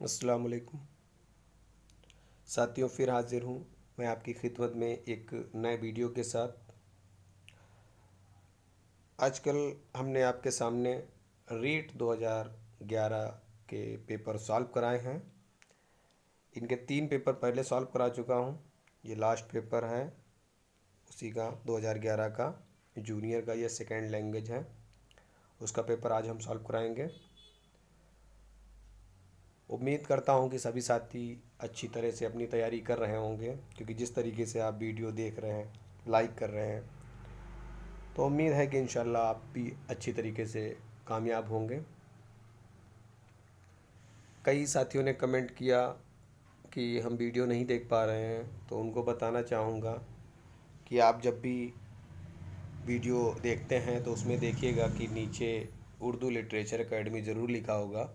अस्सलाम वालेकुम साथियों, फिर हाजिर हूँ मैं आपकी खिदमत में एक नए वीडियो के साथ। आजकल हमने आपके सामने रीट 2011 के पेपर सॉल्व कराए हैं। इनके 3 पेपर पहले सॉल्व करा चुका हूँ। ये लास्ट पेपर है उसी का 2011 का, जूनियर का। ये सेकेंड लैंग्वेज है, उसका पेपर आज हम सॉल्व कराएंगे। उम्मीद करता हूँ कि सभी साथी अच्छी तरह से अपनी तैयारी कर रहे होंगे, क्योंकि जिस तरीके से आप वीडियो देख रहे हैं, लाइक कर रहे हैं, तो उम्मीद है कि इंशाल्लाह आप भी अच्छी तरीके से कामयाब होंगे। कई साथियों ने कमेंट किया कि हम वीडियो नहीं देख पा रहे हैं, तो उनको बताना चाहूँगा कि आप जब भी वीडियो देखते हैं तो उसमें देखिएगा कि नीचे उर्दू लिटरेचर एकेडमी ज़रूर लिखा होगा।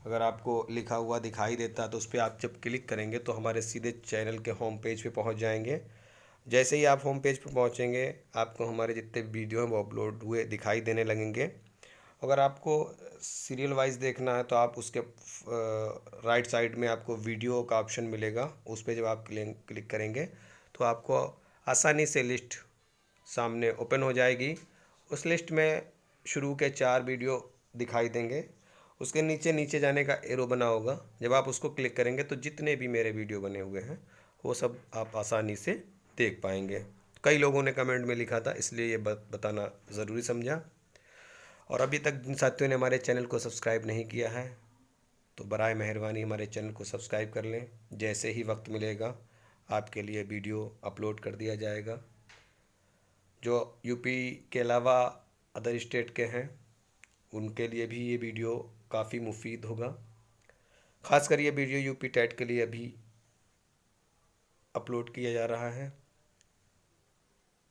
अगर आपको लिखा हुआ दिखाई देता तो उस पर आप जब क्लिक करेंगे तो हमारे सीधे चैनल के होम पेज पे पहुंच जाएंगे। जैसे ही आप होम पेज पे पहुंचेंगे, आपको हमारे जितने वीडियो हैं वो अपलोड हुए दिखाई देने लगेंगे। अगर आपको सीरियल वाइज देखना है तो आप उसके राइट साइड में आपको वीडियो का ऑप्शन मिलेगा। उस पर जब आप क्लिक करेंगे तो आपको आसानी से लिस्ट सामने ओपन हो जाएगी। उस लिस्ट में शुरू के 4 वीडियो दिखाई देंगे। उसके नीचे नीचे जाने का एरो बना होगा। जब आप उसको क्लिक करेंगे तो जितने भी मेरे वीडियो बने हुए हैं वो सब आप आसानी से देख पाएंगे। कई लोगों ने कमेंट में लिखा था, इसलिए ये बताना ज़रूरी समझा। और अभी तक जिन साथियों ने हमारे चैनल को सब्सक्राइब नहीं किया है तो बराए मेहरबानी हमारे चैनल को सब्सक्राइब कर लें। जैसे ही वक्त मिलेगा आपके लिए वीडियो अपलोड कर दिया जाएगा। जो यूपी के अलावा अदर स्टेट के हैं उनके लिए भी ये वीडियो काफ़ी मुफीद होगा। ख़ासकर ये वीडियो यूपी टेट के लिए अभी अपलोड किया जा रहा है,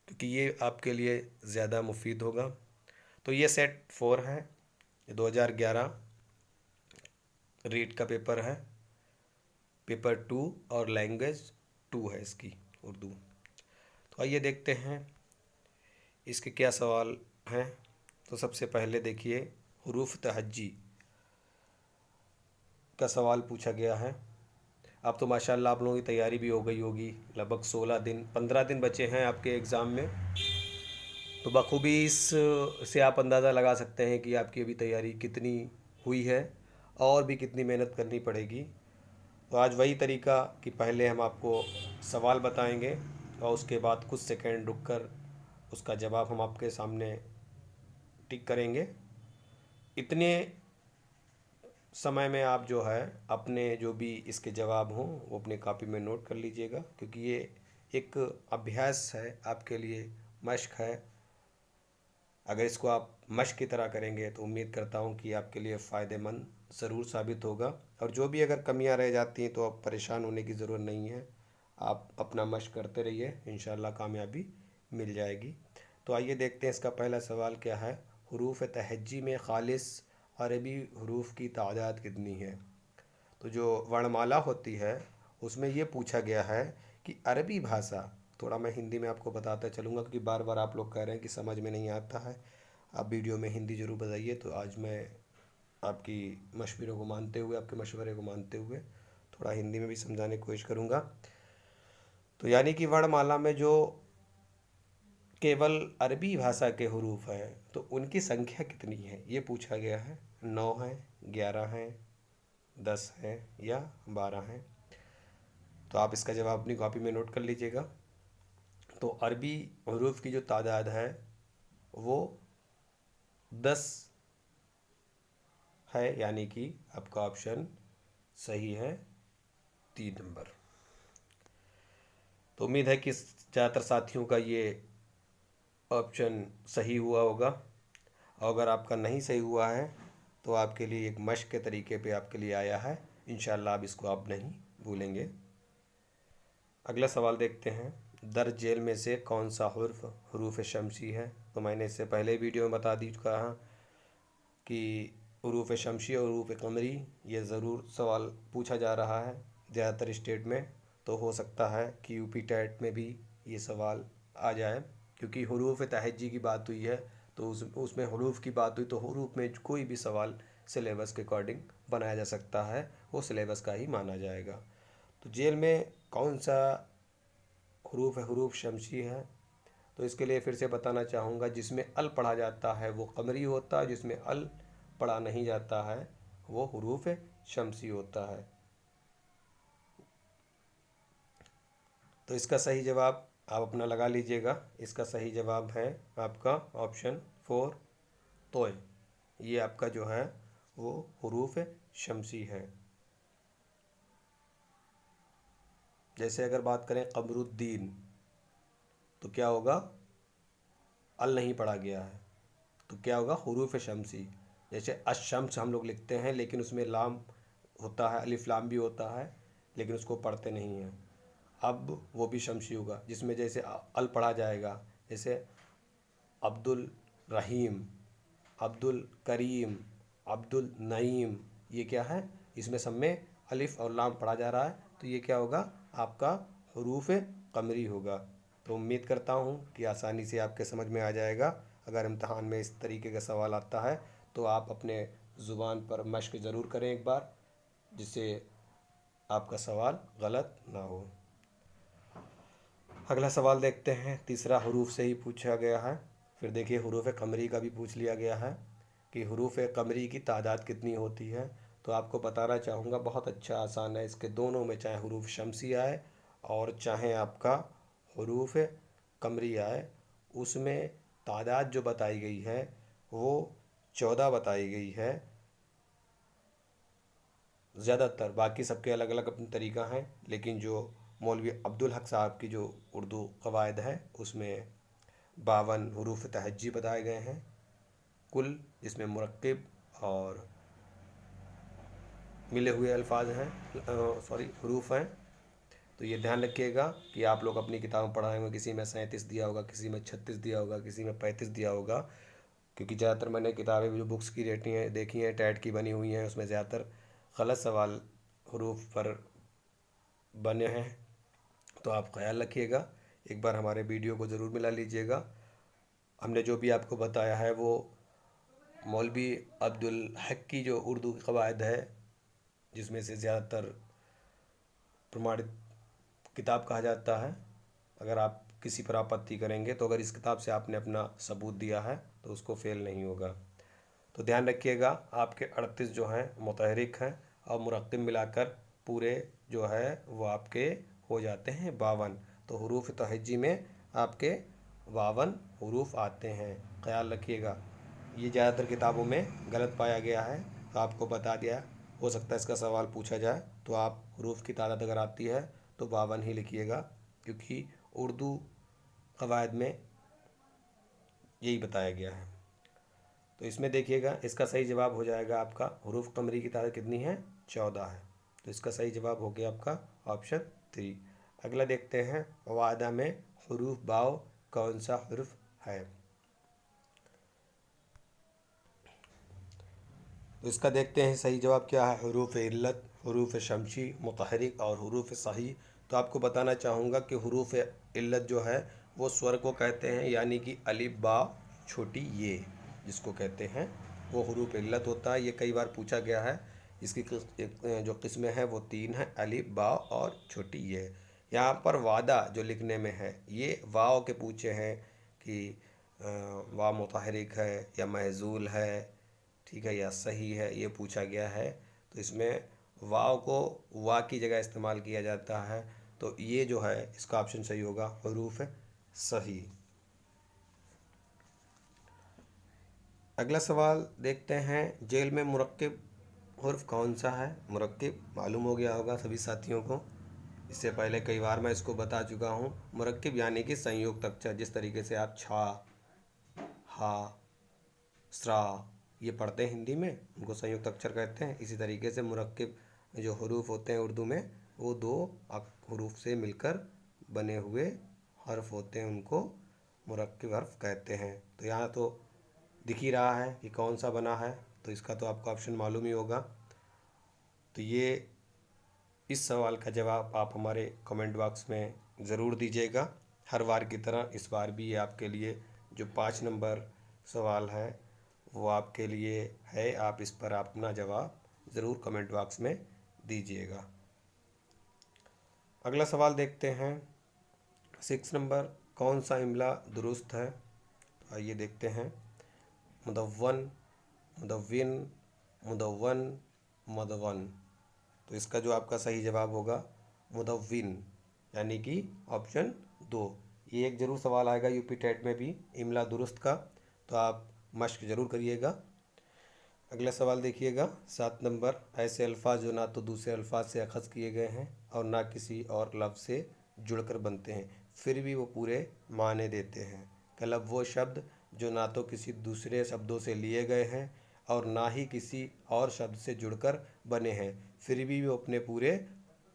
क्योंकि ये आपके लिए ज़्यादा मुफीद होगा। तो ये सेट 4 है, ये 2011 रीड का पेपर है। पेपर 2 और लैंग्वेज 2 है इसकी, उर्दू। तो आइए देखते हैं इसके क्या सवाल हैं। तो सबसे पहले देखिए, हुरूफ तहज्जी का सवाल पूछा गया है। अब तो माशाल्लाह आप लोगों की तैयारी भी हो गई होगी। लगभग 16 दिन 15 दिन बचे हैं आपके एग्ज़ाम में, तो बखूबी इस से आप अंदाज़ा लगा सकते हैं कि आपकी अभी तैयारी कितनी हुई है और भी कितनी मेहनत करनी पड़ेगी। तो आज वही तरीका कि पहले हम आपको सवाल बताएंगे और उसके बाद कुछ सेकंड रुककर उसका जवाब हम आपके सामने टिक करेंगे। इतने समय में आप जो है अपने जो भी इसके जवाब हों वो अपने कॉपी में नोट कर लीजिएगा, क्योंकि ये एक अभ्यास है आपके लिए, मश्क है। अगर इसको आप मश्क की तरह करेंगे तो उम्मीद करता हूँ कि आपके लिए फ़ायदेमंद ज़रूर साबित होगा। और जो भी अगर कमियां रह जाती हैं तो आप परेशान होने की ज़रूरत नहीं है। आप अपना मश्क करते रहिए, इंशाल्लाह कामयाबी मिल जाएगी। तो आइए देखते हैं इसका पहला सवाल क्या है। हरूफ तहज्जी में खालिस अरबी हरूफ की तादाद कितनी है। तो जो वर्णमाला होती है उसमें ये पूछा गया है कि अरबी भाषा, थोड़ा मैं हिंदी में आपको बताता चलूँगा क्योंकि बार बार आप लोग कह रहे हैं कि समझ में नहीं आता है। आप वीडियो में हिंदी ज़रूर बताइए। तो आज मैं आपकी मशवरे को मानते हुए, आपके मशवरे को मानते हुए थोड़ा हिंदी में भी समझाने की कोशिश करूँगा। तो यानी कि वर्णमाला में जो केवल अरबी भाषा के हरूफ हैं तो उनकी संख्या कितनी है ये पूछा गया है। 9 है, 11 है, 10 है या 12 है। तो आप इसका जवाब अपनी कॉपी में नोट कर लीजिएगा। तो अरबी हरूफ की जो तादाद है वो 10 है, यानी कि आपका ऑप्शन सही है, 3 नंबर। तो उम्मीद है कि ज़्यादातर साथियों का ये ऑप्शन सही हुआ होगा। और अगर आपका नहीं सही हुआ है तो आपके लिए एक मश्क के तरीके पे आपके लिए आया है। इंशाल्लाह आप इसको आप नहीं भूलेंगे। अगला सवाल देखते हैं। दर जेल में से कौन सा हुर्फ हरूफ शमसी है। तो मैंने इससे पहले वीडियो में बता दी चुका हाँ कि हरूफ शमसी और हरूफ कमरी ये ज़रूर सवाल पूछा जा रहा है ज़्यादातर स्टेट में। तो हो सकता है कि यूपी टेट में भी ये सवाल आ जाए, क्योंकि हरूफ तहज्जी की बात हुई है तो उसमें हरूफ की बात हुई तो हरूफ में कोई भी सवाल सिलेबस के अकॉर्डिंग बनाया जा सकता है, वो सिलेबस का ही माना जाएगा। तो जेल में कौन सा हरूफ है? हरूफ शमसी है। तो इसके लिए फिर से बताना चाहूँगा, जिसमें अल पढ़ा जाता है वो कमरी होता है, जिसमें अल पढ़ा नहीं जाता है वो हरूफ शमसी होता है। तो इसका सही जवाब आप अपना लगा लीजिएगा। इसका सही जवाब है आपका ऑप्शन 4 तोय। ये आपका जो है वो हरूफ शमसी है। जैसे अगर बात करें कमरुद्दीन, तो क्या होगा? अल नहीं पढ़ा गया है, तो क्या होगा? हरूफ शमसी। जैसे अशम्स हम लोग लिखते हैं, लेकिन उसमें लाम होता है, अलिफ लाम भी होता है, लेकिन उसको पढ़ते नहीं हैं। अब वो भी शमसी होगा, जिसमें जैसे अल पढ़ा जाएगा, जैसे अब्दुल रहीम, अब्दुल करीम, अब्दुल नईम, ये क्या है? इसमें सब में अलिफ और लाम पढ़ा जा रहा है, तो ये क्या होगा? आपका हरूफ कमरी होगा। तो उम्मीद करता हूँ कि आसानी से आपके समझ में आ जाएगा। अगर इम्तहान में इस तरीके का सवाल आता है तो आप अपने ज़ुबान पर मश्क ज़रूर करें एक बार, जिससे आपका सवाल गलत ना हो। अगला सवाल देखते हैं। तीसरा हरूफ से ही पूछा गया है। फिर देखिए हरूफ कमरी का भी पूछ लिया गया है कि हरूफ कमरी की तादाद कितनी होती है। तो आपको बताना चाहूँगा, बहुत अच्छा आसान है। इसके दोनों में चाहे हरूफ शमसी आए और चाहे आपका हरूफ कमरी आए, उसमें तादाद जो बताई गई है वो 14 बताई गई है ज़्यादातर। बाकी सबके अलग अलग अपनी तरीका हैं, लेकिन जो मौलवी अब्दुल हक साहब की जो उर्दू कवायद है उसमें 52 हरूफ तहज्जी बताए गए हैं कुल, जिसमें मुरक्किब और मिले हुए अल्फाज हैं, हरूफ हैं। तो ये ध्यान रखिएगा कि आप लोग अपनी किताब पढ़ाए होंगे, किसी में 37 दिया होगा, किसी में 36 दिया होगा, किसी में 35 दिया होगा। क्योंकि ज़्यादातर मैंने किताबें जो बुक्स की रेटिंग है देखी हैं, टैट की बनी हुई हैं, उसमें ज़्यादातर गलत सवाल हरूफ पर बने हैं। तो आप ख्याल रखिएगा, एक बार हमारे वीडियो को ज़रूर मिला लीजिएगा। हमने जो भी आपको बताया है वो मौलवी अब्दुल हक की जो उर्दू की कवायद है, जिसमें से ज़्यादातर प्रमाणित किताब कहा जाता है। अगर आप किसी पर आपत्ति करेंगे तो अगर इस किताब से आपने अपना सबूत दिया है तो उसको फेल नहीं होगा। तो ध्यान रखिएगा, आपके 38 जो हैं मुतहरिक हैं और मुरक्किब मिलाकर पूरे जो है वो आपके हो जाते हैं 52। तो हरूफ तहज्जी में आपके 52 हरूफ आते हैं। ख्याल रखिएगा, ये ज़्यादातर किताबों में गलत पाया गया है, तो आपको बता दिया। हो सकता है इसका सवाल पूछा जाए, तो आप हरूफ की तादाद अगर आती है तो 52 ही लिखिएगा, क्योंकि उर्दू कवायद में यही बताया गया है। तो इसमें देखिएगा, इसका सही जवाब हो जाएगा आपका हरूफ कमरी की तादाद कितनी है? 14 है। तो इसका सही जवाब हो गया आपका ऑप्शन 3। अगला देखते हैं, वादा में हरूफ बाव कौन सा हर्फ है? तो इसका देखते हैं सही जवाब क्या है। हरूफ इल्लत, हरूफ शमसी, मुतहरिक और हरूफ सही। तो आपको बताना चाहूँगा कि हरूफ इल्लत जो है वो स्वर को कहते हैं, यानी कि अलिफ बा छोटी ये जिसको कहते हैं वो हरूफ इल्लत होता है। ये कई बार पूछा गया है। इसकी जो किस्में हैं वो 3 हैं, अलिफ बा और छोटी ये। यहाँ पर वादा जो लिखने में है ये वाव के पूछे हैं कि वाव मुतहरिक है या महजूल है, ठीक है, या सही है, ये पूछा गया है। तो इसमें वाव को वा की जगह इस्तेमाल किया जाता है, तो ये जो है इसका ऑप्शन सही होगा, हरूफ सही। अगला सवाल देखते हैं, जेल में मुरक्किब हर्फ कौन सा है? मुरक्किब मालूम हो गया होगा सभी साथियों को, इससे पहले कई बार मैं इसको बता चुका हूँ। मुरक्किब यानी कि संयुक्त अक्षर, जिस तरीके से आप छा, हा, स्रा ये पढ़ते हैं हिंदी में, उनको संयुक्त अक्षर कहते हैं। इसी तरीके से मुरक्किब जो हरूफ होते हैं उर्दू में, वो 2 हरूफ से मिलकर बने हुए हर्फ होते हैं, उनको मुरक्किब हर्फ कहते हैं। तो यहाँ तो दिख ही रहा है कि कौन सा बना है, तो इसका तो आपको ऑप्शन मालूम ही होगा। तो ये इस सवाल का जवाब आप हमारे कमेंट बॉक्स में ज़रूर दीजिएगा। हर बार की तरह इस बार भी ये आपके लिए जो 5 नंबर सवाल है वो आपके लिए है। आप इस पर अपना जवाब ज़रूर कमेंट बॉक्स में दीजिएगा। अगला सवाल देखते हैं। 6 नंबर, कौन सा इमला दुरुस्त है? आइए देखते हैं। मुदव्वन, मुदव्विन, मुदव्वन, मुदव्वन। तो इसका जो आपका सही जवाब होगा मुदव्विन, यानी कि ऑप्शन 2। ये एक ज़रूर सवाल आएगा यूपी टेट में भी इमला दुरुस्त का, तो आप मश्क ज़रूर करिएगा। अगला सवाल देखिएगा 7 नंबर, ऐसे अल्फाज जो ना तो दूसरे अल्फाज से अखज़ किए गए हैं और ना किसी और लफ्ज़ से जुड़कर बनते हैं, फिर भी वो पूरे माने देते हैं। मतलब वो शब्द जो ना तो किसी दूसरे शब्दों से लिए गए हैं और ना ही किसी और शब्द से जुड़कर बने हैं, फिर भी वो अपने पूरे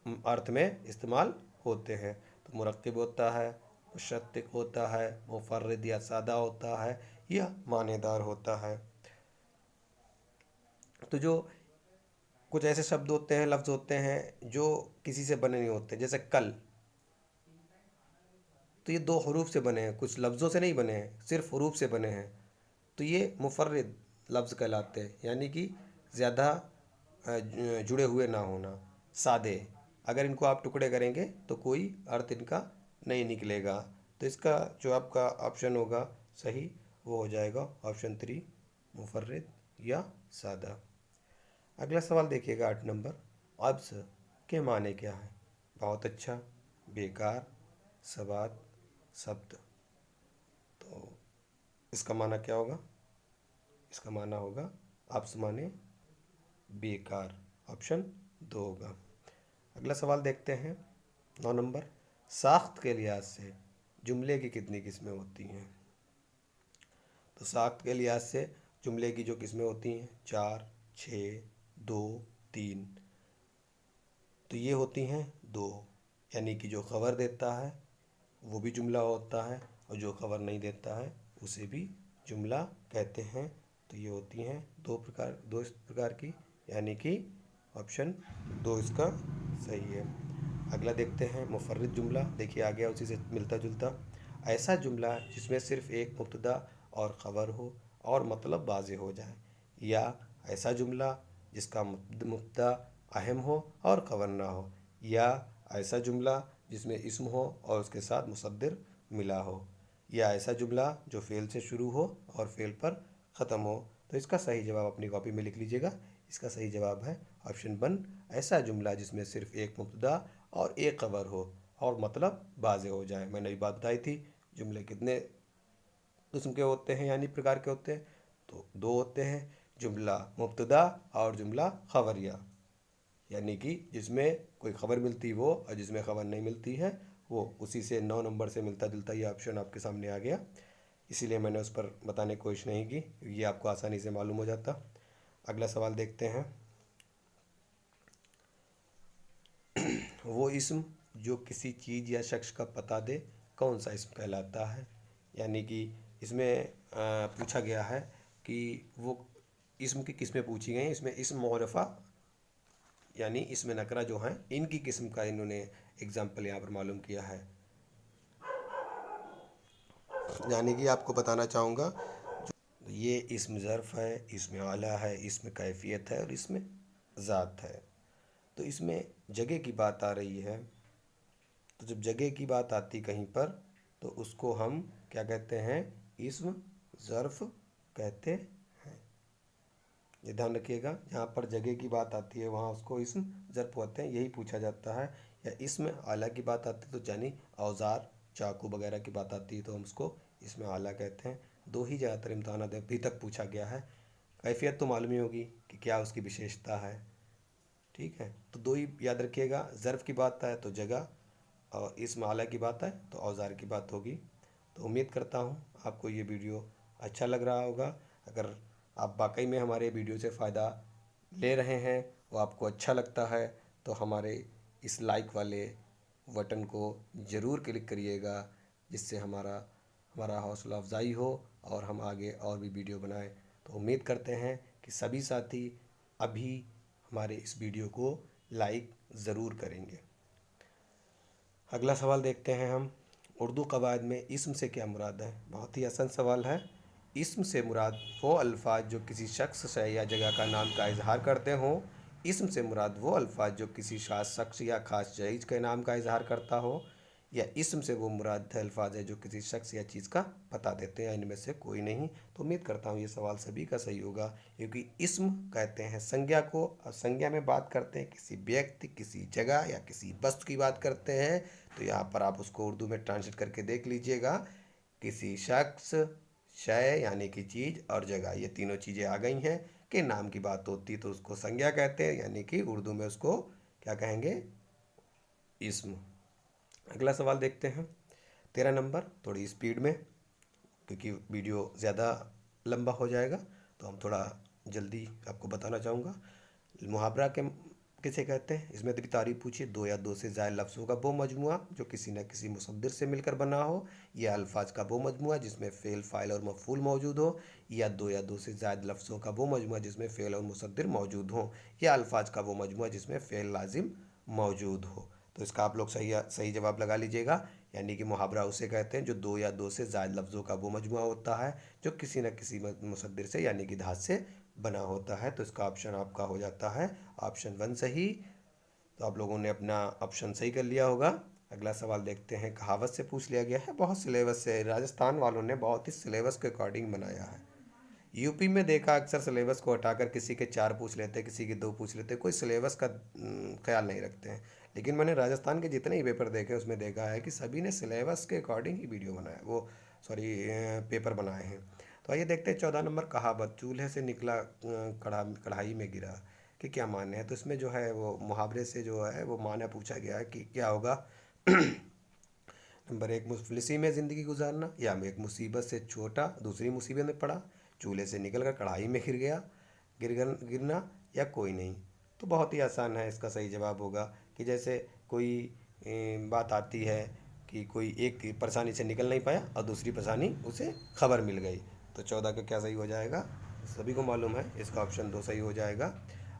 अर्थ में इस्तेमाल होते हैं। तो मुरक्किब होता है, मुशत्तिक होता है, मुफर्रिद या सादा होता है, या मानेदार होता है। तो जो कुछ ऐसे शब्द होते हैं, लफ्ज़ होते हैं जो किसी से बने नहीं होते, जैसे कल, तो ये 2 हरूफ से बने हैं, कुछ लफ्ज़ों से नहीं बने हैं, सिर्फ हरूफ से बने हैं, तो ये मुफर्रिद लफ्ज़ कहलाते हैं, यानी कि ज़्यादा जुड़े हुए ना होना, सादे। अगर इनको आप टुकड़े करेंगे तो कोई अर्थ इनका नहीं निकलेगा। तो इसका जो आपका ऑप्शन होगा सही, वो हो जाएगा ऑप्शन 3, मुफर्रिद या सादा। अगला सवाल देखिएगा 8 नंबर, अब्स के माने क्या है? बहुत अच्छा, बेकार, सवात, शब्द। तो इसका माना क्या होगा? इसका माना होगा अब्स माने बेकार, ऑप्शन 2 होगा। अगला सवाल देखते हैं 9 नंबर, साख्त के लिहाज से जुमले की कितनी किस्में होती हैं? तो साख्त के लिहाज से जुमले की जो किस्में होती हैं 4, 6, 2, 3। तो ये होती हैं 2, यानी कि जो खबर देता है वो भी जुमला होता है और जो खबर नहीं देता है उसे भी जुमला कहते हैं। तो ये होती हैं दो इस प्रकार की, यानी कि ऑप्शन 2 इसका सही है। अगला देखते हैं मुफर्रिद जुमला। देखिए आ गया उसी से मिलता जुलता, ऐसा जुमला जिसमें सिर्फ एक मुब्तदा और ख़बर हो और मतलब वाज़ेह हो जाए, या ऐसा जुमला जिसका मुब्तदा अहम हो और ख़बर ना हो, या ऐसा जुमला जिसमें इस्म हो और उसके साथ मुसद्दिर मिला हो, या ऐसा जुमला जो फ़ेल से शुरू हो और फ़ेल पर ख़त्म हो। तो इसका सही जवाब अपनी कॉपी में लिख लीजिएगा। इसका सही जवाब है ऑप्शन 1, ऐसा जुमला जिसमें सिर्फ एक मुब्तदा और एक खबर हो और मतलब वाज़ेह हो जाए। मैंने अभी बात बताई थी जुमले कितने किस्म के होते हैं, यानी प्रकार के होते हैं, तो 2 होते हैं, जुमला मुब्तदा और जुमला खबरिया, यानी कि जिसमें कोई ख़बर मिलती वो और जिसमें ख़बर नहीं मिलती है वो। उसी से 9 नंबर से मिलता जुलता ये ऑप्शन आपके सामने आ गया, इसीलिए मैंने उस पर बताने की कोशिश नहीं की, ये आपको आसानी से मालूम हो जाता। अगला सवाल देखते हैं, वो इस्म जो किसी चीज़ या शख्स का पता दे कौन सा इस्म कहलाता है? यानी कि इसमें पूछा गया है कि वो इस्म की किस्में पूछी गई हैं। इसमें इस्म मुअर्रफ़ा यानी इसमें नकरा जो हैं इनकी किस्म का इन्होंने एग्जाम्पल यहाँ पर मालूम किया है। यानी कि आपको बताना चाहूँगा, ये इस्म ज़र्फ़ है, इसमें आला है, इसमें कैफियत है और इसमें ज़ात है। तो इसमें जगह की बात आ रही है, तो जब जगह की बात आती कहीं पर तो उसको हम क्या कहते हैं? इस्म ज़र्फ़ कहते हैं। ये ध्यान रखिएगा, जहाँ पर जगह की बात आती है वहाँ उसको इस्म ज़र्फ़ कहते हैं। यही पूछा जाता है। या इस्म आला की बात आती है तो यानी औज़ार, चाकू वगैरह की बात आती है तो हम उसको इसमें आला कहते हैं। 2 ही ज़्यादातर इम्तहानात अभी तक पूछा गया है। कैफियत तो मालूम ही होगी कि क्या उसकी विशेषता है, ठीक है। तो 2 ही याद रखिएगा, ज़र्फ़ की बात है तो जगह, और इस्म आला की बात है तो औज़ार की बात होगी। तो उम्मीद करता हूँ आपको ये वीडियो अच्छा लग रहा होगा। अगर आप वाकई में हमारे वीडियो से फ़ायदा ले रहे हैं, वो आपको अच्छा लगता है, तो हमारे इस लाइक वाले बटन को ज़रूर क्लिक करिएगा, जिससे हमारा हौसला अफजाई हो और हम आगे और भी वीडियो बनाएं। तो उम्मीद करते हैं कि सभी साथी अभी हमारे इस वीडियो को लाइक ज़रूर करेंगे। अगला सवाल देखते हैं हम, उर्दू कवायद में इस्म से क्या मुराद है? बहुत ही आसान सवाल है। इस्म से मुराद वो अल्फाज जो किसी शख्स शय या जगह का नाम का इजहार करते हों। इस्म से मुराद वो अल्फाज जो किसी खास शख्स या ख़ास चीज़ के नाम का इजहार करता हो। या इस्म से वो मुराद अल्फाज है जो किसी शख्स या चीज़ का बता देते हैं, इनमें से कोई नहीं। तो उम्मीद करता हूँ ये सवाल सभी का सही होगा, क्योंकि इस्म कहते हैं संज्ञा को, और संज्ञा में बात करते हैं किसी व्यक्ति, किसी जगह या किसी वस्तु की बात करते हैं। तो यहाँ पर आप उसको उर्दू में ट्रांसलेट करके देख लीजिएगा। किसी शख्स, शय यानी कि चीज़, और जगह, ये तीनों चीज़ें आ गई हैं कि नाम की बात होती तो उसको संज्ञा कहते हैं, यानी कि उर्दू में उसको क्या कहेंगे, इस्म। अगला सवाल देखते हैं 13 नंबर, थोड़ी स्पीड में, क्योंकि वीडियो ज़्यादा लंबा हो जाएगा तो हम थोड़ा जल्दी आपको बताना चाहूँगा। मुहावरा के किसे कहते हैं, इसमें भी तारीफ पूछिए। दो या दो से ज़्यादा लफ्ज़ों का वो मजमुआ जो किसी न किसी मुसद्दिर से मिलकर बना हो, या अल्फाज का वो मजमुआ जिसमें फ़ेल, फ़ाइल और मफ़ूल मौजूद हो, या दो या दो से ज़्यादा लफ्ज़ों का वो मजमुआ जिसमें फ़ेल और मुसद्दिर मौजूद हो, या अल्फाज का वो मजमुआ जिसमें फ़ेल लाजिम मौजूद हो। तो इसका आप लोग सही सही जवाब लगा लीजिएगा। यानी कि मुहावरा उसे कहते हैं जो दो या दो से ज़्यादा लफ्ज़ों का वो मजमुआ होता है जो किसी न किसी मुसद्दिर से यानी कि धात से बना होता है। तो इसका ऑप्शन आपका हो जाता है ऑप्शन 1 सही। तो आप लोगों ने अपना ऑप्शन सही कर लिया होगा। अगला सवाल देखते हैं, कहावत से पूछ लिया गया है, बहुत सिलेबस से, राजस्थान वालों ने बहुत ही सिलेबस के अकॉर्डिंग बनाया है। यूपी में देखा अक्सर सिलेबस को हटाकर किसी के 4 पूछ लेते, किसी के 2 पूछ लेते, कोई सिलेबस का ख्याल नहीं रखते हैं। लेकिन मैंने राजस्थान के जितने ही पेपर देखे उसमें देखा है कि सभी ने सिलेबस के अकॉर्डिंग ही वीडियो बनाया, वो सॉरी पेपर बनाए हैं। तो आइए देखते हैं 14 नंबर, कहावत चूल्हे से निकला कढ़ाई में गिरा, कि क्या माने हैं। तो इसमें जो है वो मुहावरे से जो है वो माना पूछा गया है कि क्या होगा। नंबर 1, मुफलिसी में ज़िंदगी गुजारना, या एक मुसीबत से छोटा दूसरी मुसीबत में पड़ा, चूल्हे से निकल कर कढ़ाई में गिर गया, गिरना, या कोई नहीं। तो बहुत ही आसान है, इसका सही जवाब होगा कि जैसे कोई बात आती है कि कोई एक परेशानी से निकल नहीं पाया और दूसरी परेशानी उसे खबर मिल गई। तो 14 का क्या सही हो जाएगा, सभी को मालूम है, इसका ऑप्शन 2 सही हो जाएगा।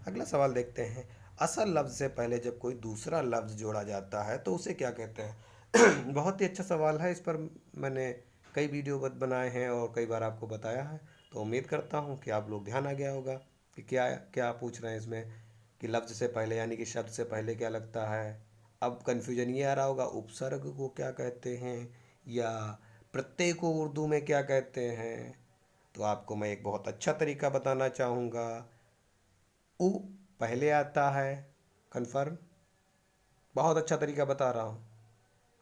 अगला सवाल देखते हैं, असल लफ्ज़ से पहले जब कोई दूसरा लफ्ज़ जोड़ा जाता है तो उसे क्या कहते हैं। बहुत ही अच्छा सवाल है, इस पर मैंने कई वीडियो बनाए हैं और कई बार आपको बताया है। तो उम्मीद करता हूँ कि आप लोग ध्यान आ गया होगा कि क्या क्या पूछ रहे हैं इसमें, कि लफ्ज़ से पहले यानी कि शब्द से पहले क्या लगता है। अब कन्फ्यूजन ये आ रहा होगा, उपसर्ग को क्या कहते हैं या प्रत्यय को उर्दू में क्या कहते हैं। तो आपको मैं एक बहुत अच्छा तरीका बताना चाहूँगा। उ पहले आता है, कन्फर्म, बहुत अच्छा तरीका बता रहा हूँ।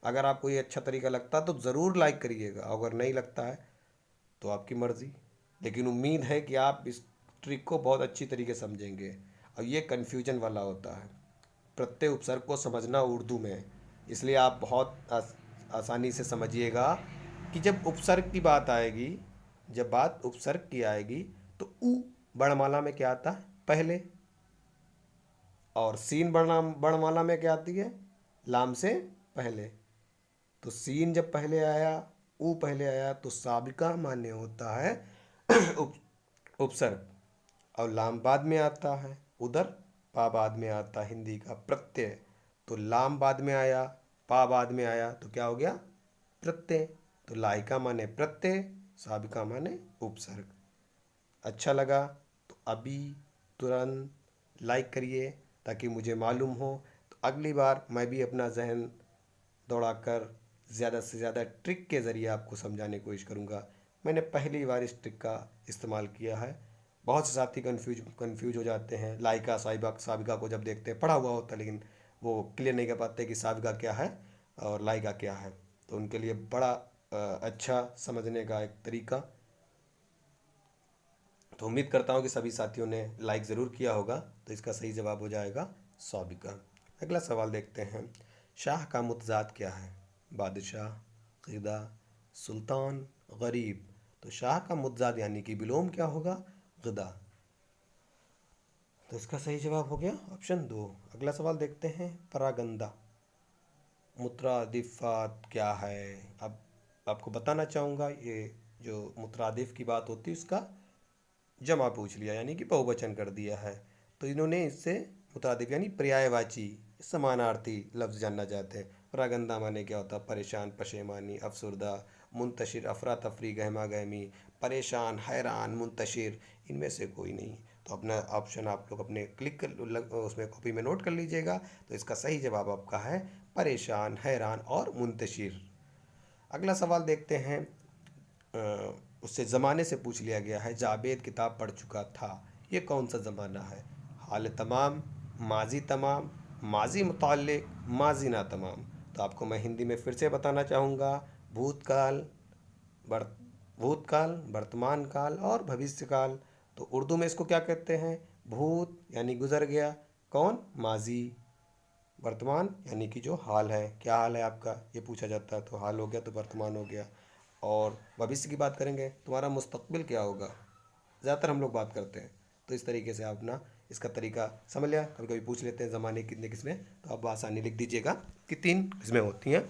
अगर आपको ये अच्छा तरीका लगता तो ज़रूर लाइक करिएगा, अगर नहीं लगता है तो आपकी मर्ज़ी। लेकिन उम्मीद है कि आप इस ट्रिक को बहुत अच्छी तरीके समझेंगे। और ये कन्फ्यूजन वाला होता है प्रत्यय उपसर्ग को समझना उर्दू में, इसलिए आप बहुत आसानी से समझिएगा कि जब उपसर्ग की बात आएगी, जब बात उपसर्ग की आएगी तो उ वर्णमाला में क्या आता है, पहले। और सीन वर्णमाला में क्या आती है, लाम से पहले। तो सीन जब पहले आया, ऊ पहले आया, तो साबिका मान्य होता है उप, उपसर्ग। और लाम बाद में आता है, उधर पा बाद में आता है, हिंदी का प्रत्यय। तो लाम बाद में आया, पा बाद में आया, तो क्या हो गया, प्रत्यय। तो लाहिका माने प्रत्यय, साबिका माने उपसर्ग। अच्छा लगा तो अभी तुरंत लाइक करिए ताकि मुझे मालूम हो, तो अगली बार मैं भी अपना जहन दौड़ाकर ज़्यादा से ज़्यादा ट्रिक के ज़रिए आपको समझाने की कोशिश करूँगा। मैंने पहली बार इस ट्रिक का इस्तेमाल किया है। बहुत से साथी कंफ्यूज हो जाते हैं, लाइका साबिका को जब देखते हैं, पढ़ा हुआ होता है लेकिन वो क्लियर नहीं कर पाते कि साबिका क्या है और लाइका क्या है। तो उनके लिए बड़ा अच्छा समझने का एक तरीका। तो उम्मीद करता हूँ कि सभी साथियों ने लाइक ज़रूर किया होगा। तो इसका सही जवाब हो जाएगा साबिका। अगला सवाल देखते हैं, शाह का मुतज़ाद क्या है, बादशाह, क़िदा, सुल्तान, गरीब। तो शाह का मुतज़ाद यानी कि विलोम क्या होगा, ग़िदा। तो इसका सही जवाब हो गया ऑप्शन 2। अगला सवाल देखते हैं, परागंदा मुतरादिफ़ात क्या है। अब आपको बताना चाहूँगा, ये जो मुतरादिफ़ की बात होती है उसका जमा पूछ लिया यानी कि बहुवचन कर दिया है। तो इन्होंने इससे मुतादिफ यानी पर्यायवाची समानार्थी लफ्ज़ जानना चाहते हैं। परागंदा माने क्या होता है, परेशान, पशेमानी, अफसरदा, मुंतशिर, अफरा तफरी, गहमा गहमी, परेशान, हैरान, मुंतशिर, इनमें से कोई नहीं। तो अपना ऑप्शन आप लोग अपने क्लिक कर उसमें कॉपी में नोट कर लीजिएगा। तो इसका सही जवाब आपका है परेशान, हैरान और मुंतशिर। अगला सवाल देखते हैं। उससे ज़माने से पूछ लिया गया है, जावेद किताब पढ़ चुका था, ये कौन सा ज़माना है? हाल तमाम, माजी तमाम, माजी मुताल्लिक, माजी ना तमाम। तो आपको मैं हिंदी में फिर से बताना चाहूँगा, भूतकाल, भूतकाल, वर्तमान काल और भविष्य काल। तो उर्दू में इसको क्या कहते हैं? भूत यानी गुजर गया, कौन? माजी, वर्तमान यानी कि जो हाल है, क्या हाल है आपका, ये पूछा जाता है। तो हाल हो गया तो वर्तमान हो गया। और भविष्य की बात करेंगे, तुम्हारा मुस्तकबिल क्या होगा, ज़्यादातर हम लोग बात करते हैं। तो इस तरीके से आप अपना इसका तरीका समझ लिया। कभी कभी पूछ लेते हैं ज़माने कितने किसमें, तो आप आसानी लिख दीजिएगा कि 3 किस्में होती हैं।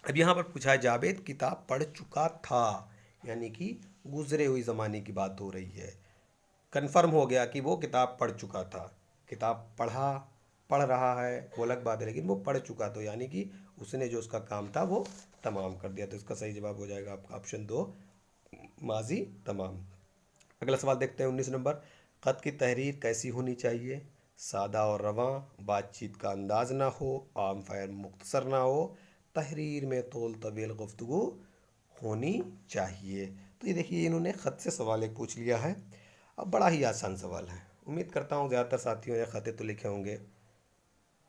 अब यहाँ पर पूछा है, जावेद किताब पढ़ चुका था, यानी कि गुजरे हुई ज़माने की बात हो रही है। कन्फर्म हो गया कि वो किताब पढ़ चुका था। किताब पढ़ रहा है वो अलग बात है, लेकिन वो पढ़ चुका, तो यानी कि उसने जो उसका काम था वो तमाम कर दिया। तो इसका सही जवाब हो जाएगा आपका ऑप्शन 2, माजी तमाम। अगला सवाल देखते हैं 19 नंबर। ख़त की तहरीर कैसी होनी चाहिए? सादा और रवां, बातचीत का अंदाज ना हो, आम फायर मुख्तसर ना हो, तहरीर में तोल तवील गुफ्तगू होनी चाहिए। तो ये देखिए, इन्होंने ख़त से सवाल एक पूछ लिया है। अब बड़ा ही आसान सवाल है। उम्मीद करता हूँ ज़्यादातर साथियों ने ख़तें तो लिखे होंगे।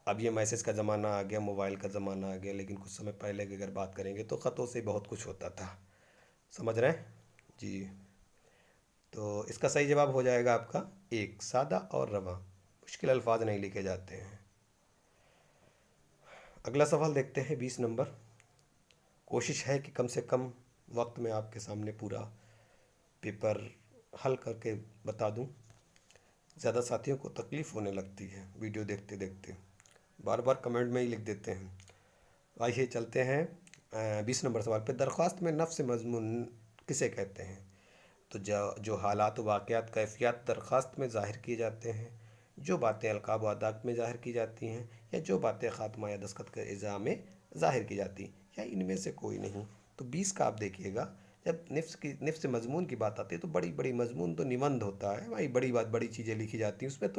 अब ये मैसेज का ज़माना आ गया, मोबाइल का ज़माना आ गया, लेकिन कुछ समय पहले की अगर बात करेंगे तो ख़तों से बहुत कुछ होता था। समझ रहे हैं जी? तो इसका सही जवाब हो जाएगा आपका 1, सादा और रवां, मुश्किल अल्फाज नहीं लिखे जाते हैं। अगला सवाल देखते हैं 20 नंबर। कोशिश है कि कम से कम वक्त में आपके सामने पूरा पेपर हल करके बता दूं। ज़्यादा साथियों को तकलीफ़ होने लगती है वीडियो देखते देखते, बार बार कमेंट में ही लिख देते हैं। आइए चलते हैं 20 नंबर सवाल पे। दरख्वास्त में नफ्स मज़मून किसे कहते हैं? तो जो हालात वाक़यात कैफ़ियत दरख्वास्त में ज़ाहिर किए जाते हैं, जो बातें अलक़ाब व अदात में ज़ाहिर की जाती हैं, या जो बातें ख़ात्मा या दस्तखत के इज़ा में ज़ाहिर की जाती, या इनमें से कोई नहीं। तो 20 का आप देखिएगा, जब निफ्स मज़मून की बात आती है तो बड़ी बड़ी मज़मून तो निबंध होता है भाई, बड़ी बात बड़ी चीज़ें लिखी जाती हैं उसमें।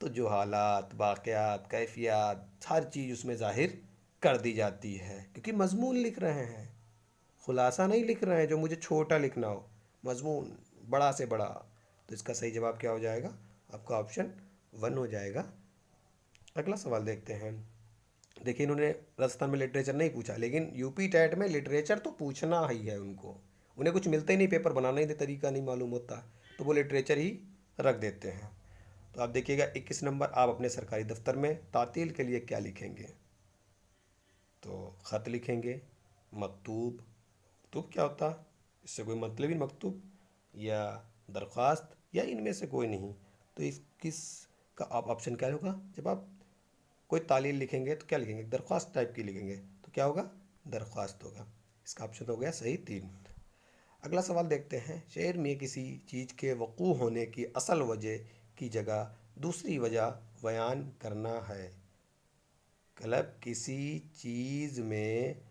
तो जो हालात वाक़यात कैफ़ियत हर चीज़ उसमें ज़ाहिर कर दी जाती है, क्योंकि मज़मून लिख रहे हैं, खुलासा नहीं लिख रहे हैं जो मुझे छोटा लिखना हो, मज़मून बड़ा से बड़ा। तो इसका सही जवाब क्या हो जाएगा? आपका ऑप्शन 1 हो जाएगा। अगला सवाल देखते हैं। देखिए, इन्होंने राजस्थान में लिटरेचर नहीं पूछा, लेकिन यूपी टेट में लिटरेचर तो पूछना ही है उनको। उन्हें कुछ मिलता ही नहीं, पेपर बनाना ही तरीका नहीं मालूम होता, तो वो लिटरेचर ही रख देते हैं। तो आप देखिएगा 21 नंबर, आप अपने सरकारी दफ्तर में तातील के लिए क्या लिखेंगे? तो ख़त लिखेंगे, मकतूब, मकतूब क्या होता है, इससे कोई मतलब ही मकतूब, या दरख्वास्त, या इनमें से कोई नहीं। तो इस किस का आप ऑप्शन क्या होगा? जब आप कोई तालील लिखेंगे तो क्या लिखेंगे? दरख्वास्त टाइप की लिखेंगे, तो क्या होगा? दरख्वास्त होगा। इसका ऑप्शन हो गया सही 3। अगला सवाल देखते हैं। शेर में किसी चीज़ के वक़ू होने की असल वजह की जगह दूसरी वजह बयान करना है। मतलब किसी चीज़ में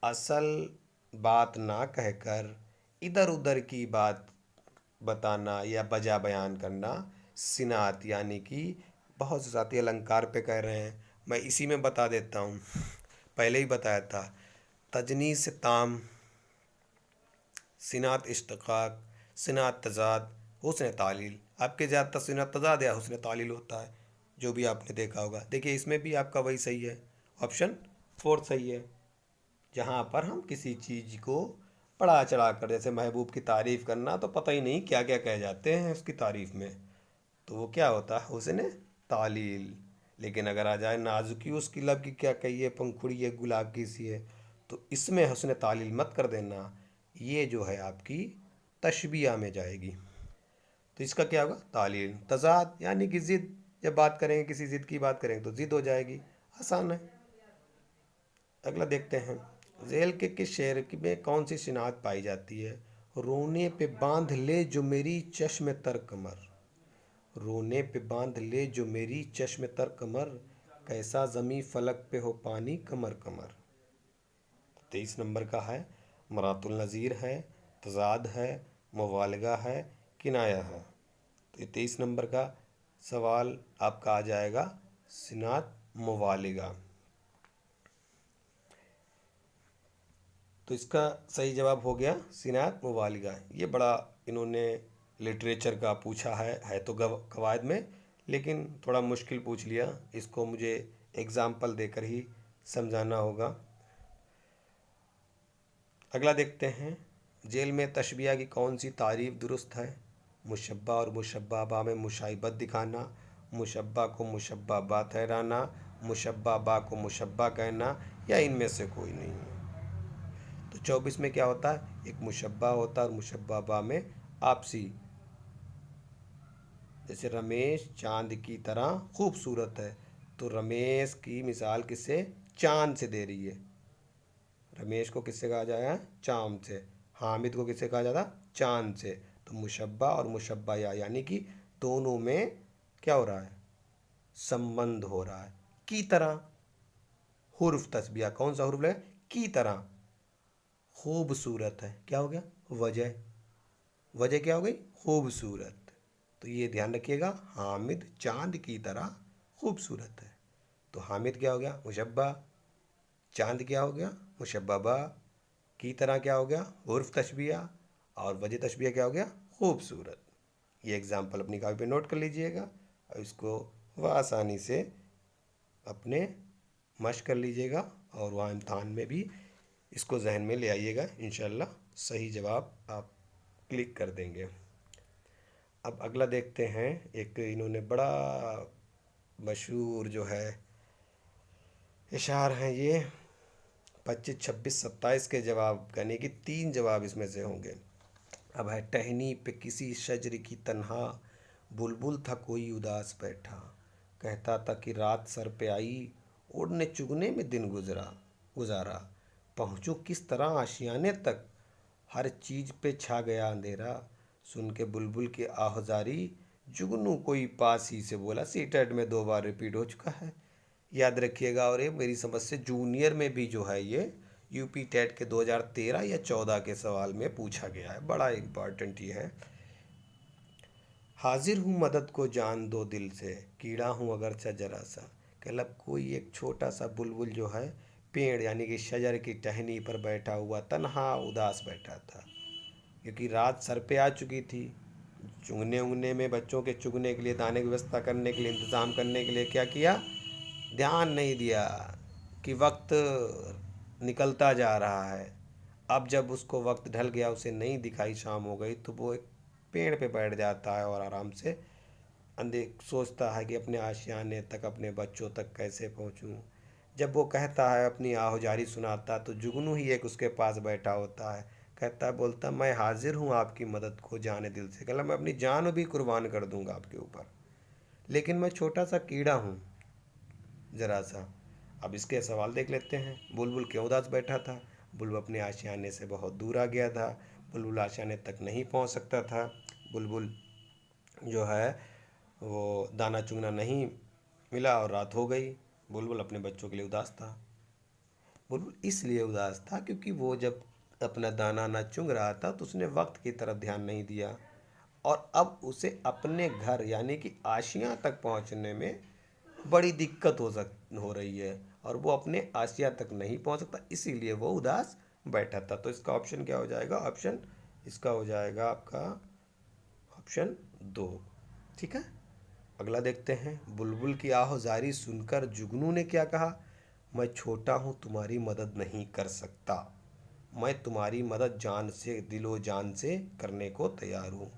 असल बात ना कहकर इधर उधर की बात बताना या वजह बयान करना सिनात, यानी कि बहुत से साथी अलंकार पे कह रहे हैं, मैं इसी में बता देता हूँ, पहले ही बताया था। तजनीस ताम, सिनात इश्तिक़ाक़, सिनात तज़ाद, हुस्न तालील। आपके ज़्यादातर सिनात तज़ाद या हुस्न तालील होता है, जो भी आपने देखा होगा। देखिए, इसमें भी आपका वही सही है, ऑप्शन 4 सही है। जहाँ पर हम किसी चीज़ को बढ़ा चढ़ा कर, जैसे महबूब की तारीफ़ करना, तो पता ही नहीं क्या क्या कह जाते हैं उसकी तारीफ़ में, तो वो क्या होता है? हुस्न तालील। लेकिन अगर आ जाए नाजुकी उसकी लब की क्या कहिए, पंखुड़ी है गुलाब की सी है, तो इसमें हुस्न तालील मत कर देना, ये जो है आपकी तशबिया में जाएगी। तो इसका क्या होगा? तालील। तज़ाद यानी कि ज़िद, जब बात करेंगे किसी ज़िद की बात करेंगे तो ज़िद हो जाएगी, आसान है। अगला देखते हैं। झेल के किस शेर में कौन सी सिनात पाई जाती है? रोने पे बांध ले जो मेरी चश्म तर कमर, रोने पे बांध ले जो मेरी चश्म तर कमर, कैसा ज़मी फलक पे हो पानी कमर कमर। 23 नंबर का है। मरातुल नज़ीर है, तज़ाद है, मुबालगा है, किनाया है। तो ये 23 नंबर का सवाल आपका आ जाएगा सिनात मुबालगा। तो इसका सही जवाब हो गया सिनात मुबालगा। ये बड़ा इन्होंने लिटरेचर का पूछा है तो कवायद में, लेकिन थोड़ा मुश्किल पूछ लिया, इसको मुझे एग्ज़ाम्पल देकर ही समझाना होगा। अगला देखते हैं, जेल में तशबिया की कौन सी तारीफ़ दुरुस्त है? मुशब्बा और मुशब्बा बा में मुशाइबत दिखाना, मुशब्बा को मुशब्बा बा ठहराना, मुशब्बा बा को मुशब्बा कहना, या इनमें से कोई नहीं है। तो 24 में क्या होता है? एक मुशब्बा होता है और मुशब्बा बा में आपसी, जैसे रमेश चांद की तरह खूबसूरत है, तो रमेश की मिसाल किससे? चांद से दे रही है। रमेश को किससे कहा जाएगा? चांद से। हामिद को किससे कहा जाता? चांद से। तो मुशब्बा और मुशब्बा यानी कि दोनों में क्या हो रहा है? संबंध हो रहा है। की तरह हुर्फ तस्बिया, कौन सा हुर्फ है? की तरह। खूबसूरत है, क्या हो गया? वजह। वजह क्या हो गई? खूबसूरत। तो ये ध्यान रखिएगा, हामिद चांद की तरह खूबसूरत है। तो हामिद क्या हो गया? मुशब्बा। चांद क्या हो गया? मुशब्बा। की तरह क्या हो गया? उर्फ तशबिया। और वजह तशबिया क्या हो गया? खूबसूरत। ये एग्जाम्पल अपनी कापी पे नोट कर लीजिएगा और इसको वह आसानी से अपने मश्क कर लीजिएगा और वहाँ इम्तहान में भी इसको जहन में ले आइएगा। इंशाल्लाह सही जवाब आप क्लिक कर देंगे। अब अगला देखते हैं, एक इन्होंने बड़ा मशहूर जो है इशार हैं ये 25, 26, 27 के जवाब, यानी कि 3 जवाब इसमें से होंगे। अब है, टहनी पे किसी शजर की तन्हा बुलबुल था कोई उदास बैठा, कहता था कि रात सर पे आई उड़ने चुगने में दिन गुजारा, पहुँचूं किस तरह आशियाने तक हर चीज़ पे छा गया अंधेरा, सुन के बुलबुल की आहुजारी जुगनू कोई पास ही से बोला। सीटेट में 2 बार रिपीट हो चुका है, याद रखिएगा। और ये मेरी समझ से जूनियर में भी जो है ये यूपी टेट के 2013 या 14 के सवाल में पूछा गया है, बड़ा इम्पॉर्टेंट ये है। हाजिर हूँ मदद को जान दो दिल से, कीड़ा हूँ अगरचा जरा सा। मतलब कोई एक छोटा सा बुलबुल जो है पेड़ यानी कि शजर की टहनी पर बैठा हुआ तन्हा उदास बैठा था, क्योंकि रात सर पे आ चुकी थी। चुगने उगने में, बच्चों के चुगने के लिए, दाने की व्यवस्था करने के लिए, इंतज़ाम करने के लिए क्या किया? ध्यान नहीं दिया कि वक्त निकलता जा रहा है। अब जब उसको वक्त ढल गया, उसे नहीं दिखाई, शाम हो गई, तो वो एक पेड़ पे बैठ जाता है और आराम से सोचता है कि अपने आशियाने तक, अपने बच्चों तक कैसे पहुंचूं। जब वो कहता है, अपनी आहुजारी सुनाता, तो जुगनू ही एक उसके पास बैठा होता है। कहता है, बोलता, मैं हाजिर हूँ आपकी मदद को जाने दिल से। कहला, मैं अपनी जान भी कुर्बान कर दूंगा आपके ऊपर, लेकिन मैं छोटा सा कीड़ा हूँ ज़रा सा। अब इसके सवाल देख लेते हैं। बुलबुल क्यों उदास बैठा था? बुलबुल अपने आशियाने से बहुत दूर आ गया था। बुलबुल आशियाने तक नहीं पहुंच सकता था। बुलबुल जो है वो दाना चुगना नहीं मिला और रात हो गई। बुलबुल अपने बच्चों के लिए उदास था। बुलबुल इसलिए उदास था क्योंकि वो जब अपना दाना ना चुग रहा था तो उसने वक्त की तरफ ध्यान नहीं दिया, और अब उसे अपने घर यानी कि आशियाँ तक पहुंचने में बड़ी दिक्कत हो रही है और वो अपने आसिया तक नहीं पहुंच सकता, इसीलिए वो उदास बैठा था। तो इसका ऑप्शन क्या हो जाएगा? ऑप्शन इसका हो जाएगा आपका ऑप्शन 2। ठीक है, अगला देखते हैं। बुलबुल की आहोजारी सुनकर जुगनू ने क्या कहा? मैं छोटा हूँ, तुम्हारी मदद नहीं कर सकता, मैं तुम्हारी मदद जान से, दिलो जान से करने को तैयार हूँ,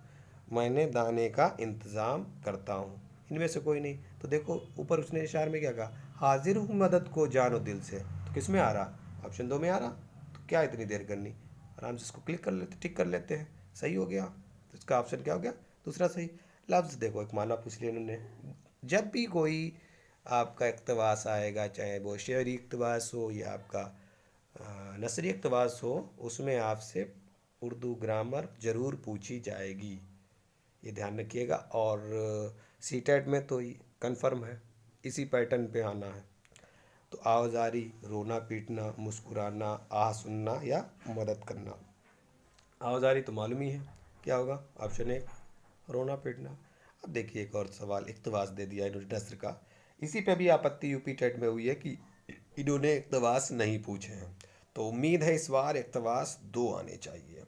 मैंने दाने का इंतज़ाम करता हूँ। इनमें से कोई नहीं। तो देखो ऊपर उसने इशारे में क्या कहा? हाजिर हूँ मदद को जानो दिल से। तो किस में आ रहा? ऑप्शन 2 में आ रहा। तो क्या इतनी देर करनी, आराम से इसको क्लिक कर लेते, टिक कर लेते हैं। सही हो गया। तो इसका ऑप्शन क्या हो गया? दूसरा सही। लफ्ज़ देखो, एक माना पूछ लिया इन्होंने। जब भी कोई आपका इक़्तिबास आएगा, चाहे वो शेरी इक़्तिबास हो या आपका नसरी इक़्तिबास हो, उसमें आपसे उर्दू ग्रामर ज़रूर पूछी जाएगी, ये ध्यान रखिएगा। और सीटेट में तो कंफर्म है, इसी पैटर्न पे आना है। तो आवाजारी, रोना पीटना, मुस्कुराना, आह सुनना या मदद करना। आवाजारी तो मालूम ही है क्या होगा, ऑप्शन ए रोना पीटना। अब देखिए एक और सवाल इक़्तिबास दे दिया इन्होंने नस्र का। इसी पे भी आपत्ति यूपी टेट में हुई है कि इन्होंने इक़्तिबास नहीं पूछे हैं। तो उम्मीद है इस बार इक़्तिबास 2 आने चाहिए,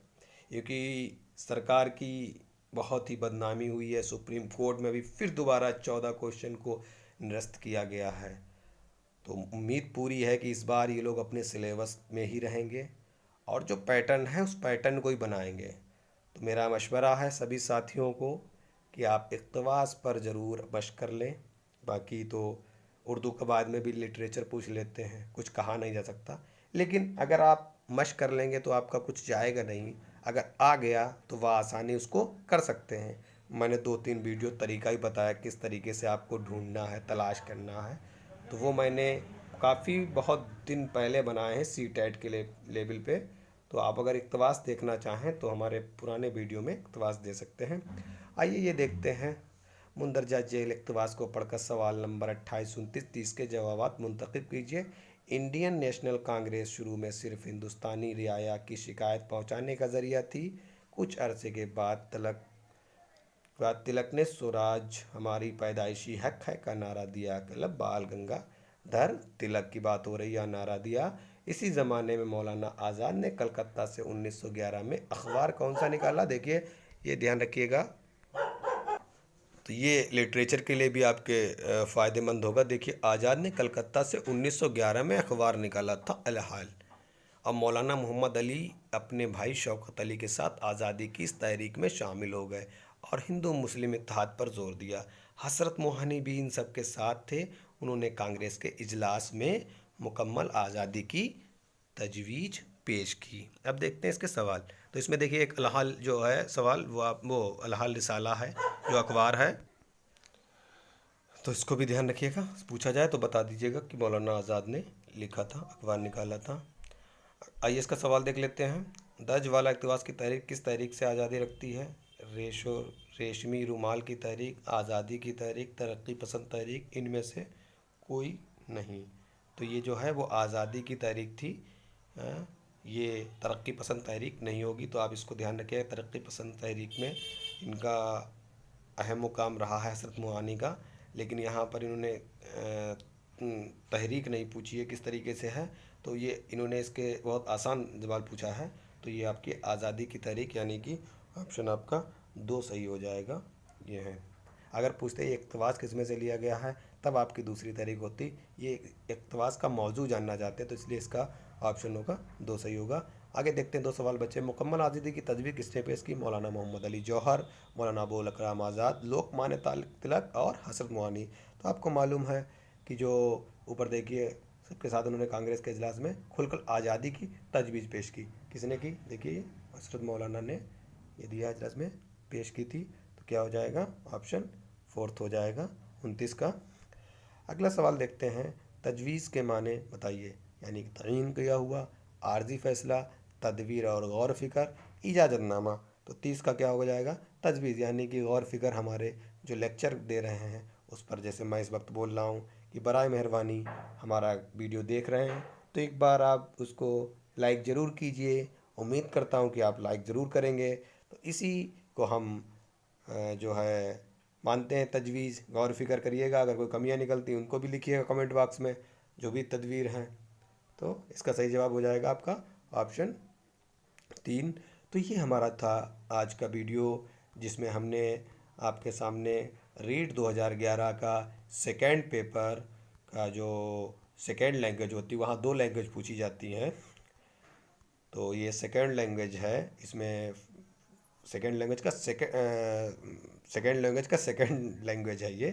क्योंकि सरकार की बहुत ही बदनामी हुई है। सुप्रीम कोर्ट में भी फिर दोबारा 14 क्वेश्चन को निरस्त किया गया है। तो उम्मीद पूरी है कि इस बार ये लोग अपने सिलेबस में ही रहेंगे और जो पैटर्न है उस पैटर्न को ही बनाएंगे। तो मेरा मशवरा है सभी साथियों को कि आप इक़्तिबास पर ज़रूर मशक़ कर लें। बाकी तो उर्दू के बाद में भी लिटरेचर पूछ लेते हैं, कुछ कहा नहीं जा सकता, लेकिन अगर आप मशक़ कर लेंगे तो आपका कुछ जाएगा नहीं। अगर आ गया तो वह आसानी उसको कर सकते हैं। मैंने 2-3 वीडियो तरीका ही बताया किस तरीके से आपको ढूंढना है, तलाश करना है। तो वो मैंने काफ़ी बहुत दिन पहले बनाए हैं सी टेट के लेवल पे। तो आप अगर इक़्तिबास देखना चाहें तो हमारे पुराने वीडियो में इक़्तिबास दे सकते हैं। आइए ये देखते हैं। मुंदरजा जेल इक़्तिबास को पढ़कर सवाल नंबर 28, 29, 30 के जवाब मुंतखब कीजिए। इंडियन नेशनल कांग्रेस शुरू में सिर्फ हिंदुस्तानी रियाया की शिकायत पहुंचाने का ज़रिया थी। कुछ अरसे के बाद तिलक ने स्वराज हमारी पैदाइशी हक है का नारा दिया। मतलब बाल गंगाधर तिलक की बात हो रही है, नारा दिया। इसी ज़माने में मौलाना आज़ाद ने कलकत्ता से 1911 में अखबार कौन सा निकाला, देखिए ये ध्यान रखिएगा। तो ये लिटरेचर के लिए भी आपके फ़ायदेमंद होगा। देखिए आज़ाद ने कलकत्ता से 1911 में अखबार निकाला था अल हाल। अब मौलाना मोहम्मद अली अपने भाई शौकत अली के साथ आज़ादी की इस तहरीक में शामिल हो गए और हिंदू मुस्लिम इत्तेहाद पर जोर दिया। हसरत मोहानी भी इन सब के साथ थे। उन्होंने कांग्रेस के इजलास में मुकम्मल आज़ादी की तजवीज़ पेश की। अब देखते हैं इसके सवाल। तो इसमें देखिए एक अलहाल जो है सवाल वो अलहाल रिसाला है जो अखबार है, तो इसको भी ध्यान रखिएगा। पूछा जाए तो बता दीजिएगा कि मौलाना आज़ाद ने लिखा था, अखबार निकाला था। आइए इसका सवाल देख लेते हैं। दर्ज वाला इक़्तिबास की तहरीक किस तहरीक से आज़ादी रखती है? रेशमी रुमाल की तहरीक, आज़ादी की तहरीक, तरक्की पसंद तहरीक, इनमें से कोई नहीं। तो ये जो है वो आज़ादी की तहरीक थी। ये तरक्की पसंद तहरीक नहीं होगी, तो आप इसको ध्यान रखिएगा। तरक्की पसंद तहरीक में इनका अहम मुकाम रहा है हज़रत मोहानी का, लेकिन यहाँ पर इन्होंने तहरीक नहीं पूछी है किस तरीके से है। तो ये इन्होंने इसके बहुत आसान सवाल पूछा है। तो ये आपकी आज़ादी की तहरीक, यानी कि ऑप्शन आपका 2 सही हो जाएगा। ये है। अगर पूछते ये इक़्तिबास किस में से लिया गया है, तब आपकी दूसरी तहरीक होती। ये इक़्तिबास का मौजू जानना चाहते हैं, तो इसलिए इसका ऑप्शन होगा 2 सही होगा। आगे देखते हैं 2 सवाल बचे। मुकम्मल आज़ादी की तजवीज़ किसने पेश की? मौलाना मोहम्मद अली जौहर, मौलाना अबुल कलाम आज़ाद, लोकमान्य तिलक और हज़रत मोहानी। तो आपको मालूम है कि जो ऊपर देखिए सबके साथ उन्होंने कांग्रेस के इजलास में खुलकर आज़ादी की तजवीज़ पेश की। किसने की? देखिए हज़रत मौलाना ने ये दिया, इजलास में पेश की थी। तो क्या हो जाएगा? ऑप्शन 4 हो जाएगा 29 का। अगला सवाल देखते हैं। तजवीज़ के माने बताइए, यानी कि तयीन किया हुआ, आर्जी फ़ैसला, तदवीर और गौर फ़िक्र, इजाज़तनामा। तो 30 का क्या हो जाएगा? तजवीज़, यानी कि गौर फ़िक्र हमारे जो लेक्चर दे रहे हैं उस पर। जैसे मैं इस वक्त बोल रहा हूँ कि बराए मेहरबानी हमारा वीडियो देख रहे हैं तो एक बार आप उसको लाइक ज़रूर कीजिए। उम्मीद करता हूँ कि आप लाइक ज़रूर करेंगे। तो इसी को हम जो है मानते हैं तजवीज़। गौर फ़िक्र करिएगा, अगर कोई कमियां निकलती हैं उनको भी लिखिएगा कमेंट बॉक्स में, जो भी तदवीर हैं। तो इसका सही जवाब हो जाएगा आपका ऑप्शन 3। तो ये हमारा था आज का वीडियो, जिसमें हमने आपके सामने रीट 2011 का सेकेंड पेपर का जो सेकेंड लैंग्वेज होती है, वहाँ 2 लैंग्वेज पूछी जाती हैं। तो ये सेकेंड लैंग्वेज है, इसमें सेकेंड लैंग्वेज का सेकेंड लैंग्वेज है ये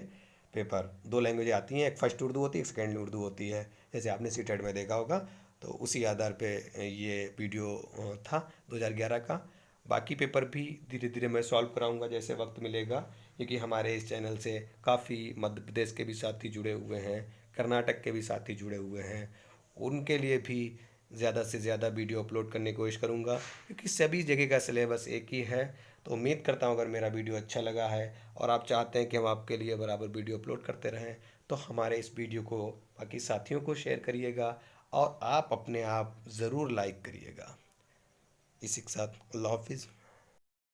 पेपर। 2 लैंग्वेज आती हैं, एक फर्स्ट उर्दू होती है, एक सेकेंड उर्दू होती है, जैसे आपने सी टेट में देखा होगा। तो उसी आधार पे ये वीडियो था 2011 का। बाकी पेपर भी धीरे धीरे मैं सॉल्व कराऊंगा जैसे वक्त मिलेगा, क्योंकि हमारे इस चैनल से काफ़ी मध्य प्रदेश के भी साथी जुड़े हुए हैं, कर्नाटक के भी साथी जुड़े हुए हैं। उनके लिए भी ज़्यादा से ज़्यादा वीडियो अपलोड करने की कोशिश करूँगा, क्योंकि सभी जगह का सिलेबस एक ही है। तो उम्मीद करता हूँ अगर मेरा वीडियो अच्छा लगा है और आप चाहते हैं कि हम आपके लिए बराबर वीडियो अपलोड करते रहें, तो हमारे इस वीडियो को बाकी साथियों को शेयर करिएगा और आप अपने आप ज़रूर लाइक करिएगा। इसी के साथ अल्लाह हाफिज़।